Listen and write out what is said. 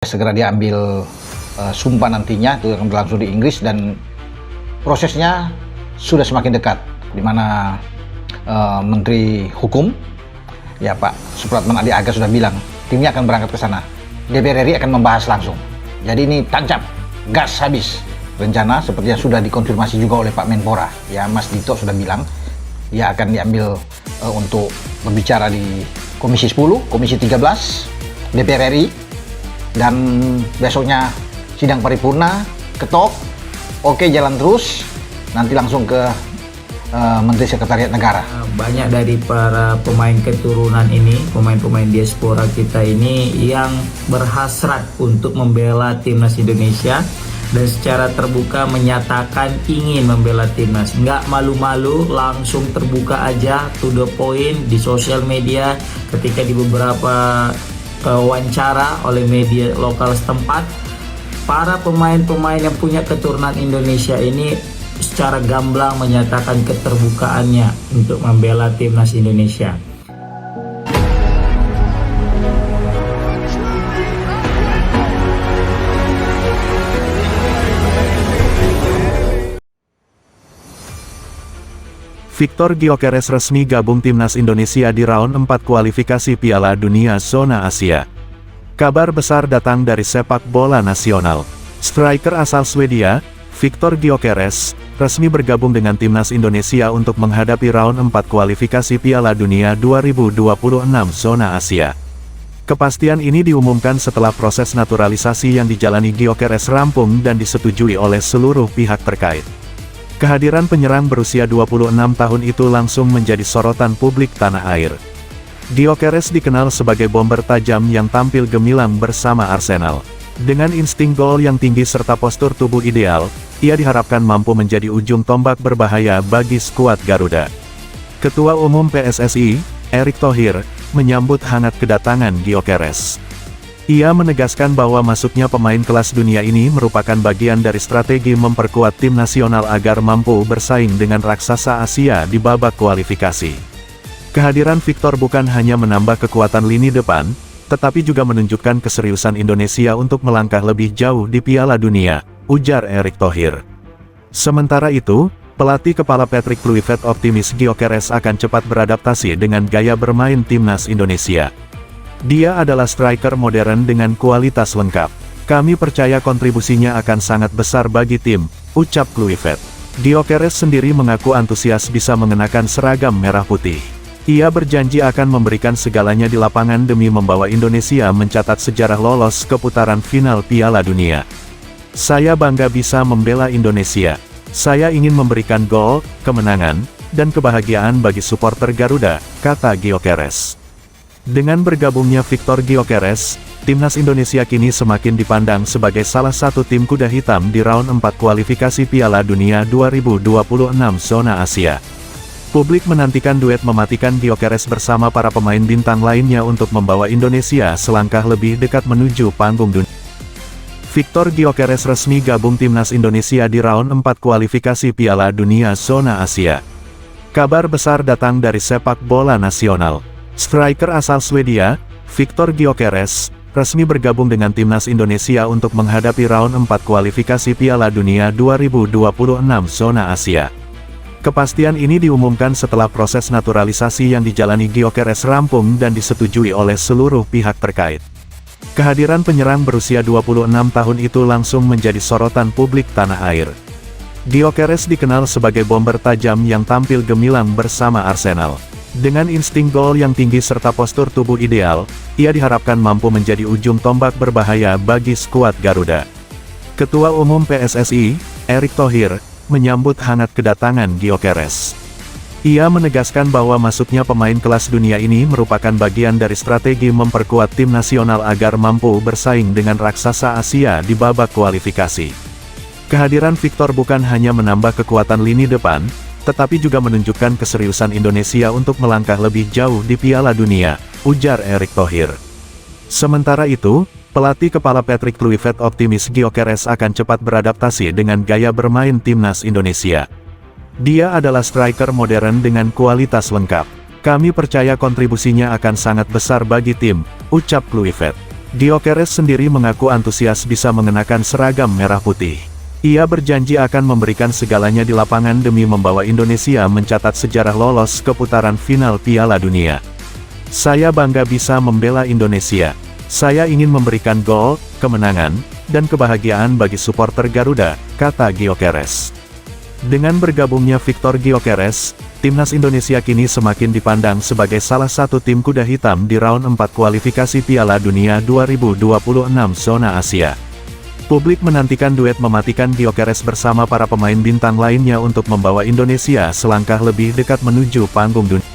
segera diambil sumpah nantinya, itu akan berlangsung di Inggris, dan prosesnya sudah semakin dekat, di mana Menteri Hukum ya Pak Supratman Andi Aga sudah bilang timnya akan berangkat ke sana. DPR RI akan membahas langsung. Jadi ini tancap, gas habis. Rencana seperti yang sudah dikonfirmasi juga oleh Pak Menpora, ya Mas Dito sudah bilang dia akan diambil untuk berbicara di Komisi 10, Komisi 13 DPR RI, dan besoknya sidang paripurna, ketok, oke jalan terus, nanti langsung ke Menteri Sekretariat Negara. Banyak dari para pemain keturunan ini, pemain-pemain diaspora kita ini yang berhasrat untuk membela timnas Indonesia dan secara terbuka menyatakan ingin membela timnas. Nggak malu-malu, langsung terbuka aja, to the point di sosial media, ketika di beberapa wawancara oleh media lokal setempat. Para pemain-pemain yang punya keturunan Indonesia ini secara gamblang menyatakan keterbukaannya untuk membela timnas Indonesia. Victor Gyökeres resmi gabung timnas Indonesia di round 4 kualifikasi Piala Dunia Zona Asia. Kabar besar datang dari sepak bola nasional. Striker asal Swedia, Victor Gyökeres, resmi bergabung dengan timnas Indonesia untuk menghadapi round 4 kualifikasi Piala Dunia 2026 Zona Asia. Kepastian ini diumumkan setelah proses naturalisasi yang dijalani Gyökeres rampung dan disetujui oleh seluruh pihak terkait. Kehadiran penyerang berusia 26 tahun itu langsung menjadi sorotan publik tanah air. Gyökeres dikenal sebagai bomber tajam yang tampil gemilang bersama Arsenal. Dengan insting gol yang tinggi serta postur tubuh ideal, ia diharapkan mampu menjadi ujung tombak berbahaya bagi skuad Garuda. Ketua Umum PSSI, Erick Thohir, menyambut hangat kedatangan Gyökeres. Ia menegaskan bahwa masuknya pemain kelas dunia ini merupakan bagian dari strategi memperkuat tim nasional agar mampu bersaing dengan raksasa Asia di babak kualifikasi. Kehadiran Victor bukan hanya menambah kekuatan lini depan, tetapi juga menunjukkan keseriusan Indonesia untuk melangkah lebih jauh di Piala Dunia, ujar Erick Thohir. Sementara itu, pelatih kepala Patrick Kluivert optimis Gyökeres akan cepat beradaptasi dengan gaya bermain timnas Indonesia. Dia adalah striker modern dengan kualitas lengkap. Kami percaya kontribusinya akan sangat besar bagi tim, ucap Kluivert. Gyökeres sendiri mengaku antusias bisa mengenakan seragam merah putih. Ia berjanji akan memberikan segalanya di lapangan demi membawa Indonesia mencatat sejarah lolos ke putaran final Piala Dunia. Saya bangga bisa membela Indonesia. Saya ingin memberikan gol, kemenangan, dan kebahagiaan bagi supporter Garuda, kata Gyökeres. Dengan bergabungnya Victor Gyökeres, timnas Indonesia kini semakin dipandang sebagai salah satu tim kuda hitam di round 4 kualifikasi Piala Dunia 2026 Zona Asia. Publik menantikan duet mematikan Gyökeres bersama para pemain bintang lainnya untuk membawa Indonesia selangkah lebih dekat menuju panggung dunia. Victor Gyökeres resmi gabung timnas Indonesia di round 4 kualifikasi Piala Dunia Zona Asia. Kabar besar datang dari sepak bola nasional. Striker asal Swedia, Victor Gyökeres, resmi bergabung dengan timnas Indonesia untuk menghadapi round 4 kualifikasi Piala Dunia 2026 Zona Asia. Kepastian ini diumumkan setelah proses naturalisasi yang dijalani Gyökeres rampung dan disetujui oleh seluruh pihak terkait. Kehadiran penyerang berusia 26 tahun itu langsung menjadi sorotan publik tanah air. Gyökeres dikenal sebagai bomber tajam yang tampil gemilang bersama Arsenal. Dengan insting gol yang tinggi serta postur tubuh ideal, ia diharapkan mampu menjadi ujung tombak berbahaya bagi skuad Garuda. Ketua Umum PSSI, Erick Thohir, menyambut hangat kedatangan Gyökeres. Ia menegaskan bahwa masuknya pemain kelas dunia ini merupakan bagian dari strategi memperkuat tim nasional agar mampu bersaing dengan raksasa Asia di babak kualifikasi. Kehadiran Victor bukan hanya menambah kekuatan lini depan, tetapi juga menunjukkan keseriusan Indonesia untuk melangkah lebih jauh di Piala Dunia, ujar Erick Thohir. Sementara itu, pelatih kepala Patrick Kluivert optimis Gyökeres akan cepat beradaptasi dengan gaya bermain timnas Indonesia. Dia adalah striker modern dengan kualitas lengkap. Kami percaya kontribusinya akan sangat besar bagi tim, ucap Kluivert. Gyökeres sendiri mengaku antusias bisa mengenakan seragam merah putih. Ia berjanji akan memberikan segalanya di lapangan demi membawa Indonesia mencatat sejarah lolos ke putaran final Piala Dunia. Saya bangga bisa membela Indonesia. Saya ingin memberikan gol, kemenangan, dan kebahagiaan bagi supporter Garuda, kata Gyökeres. Dengan bergabungnya Victor Gyökeres, Timnas Indonesia kini semakin dipandang sebagai salah satu tim kuda hitam di round 4 kualifikasi Piala Dunia 2026 zona Asia. Publik menantikan duet mematikan Gyökeres bersama para pemain bintang lainnya untuk membawa Indonesia selangkah lebih dekat menuju panggung dunia.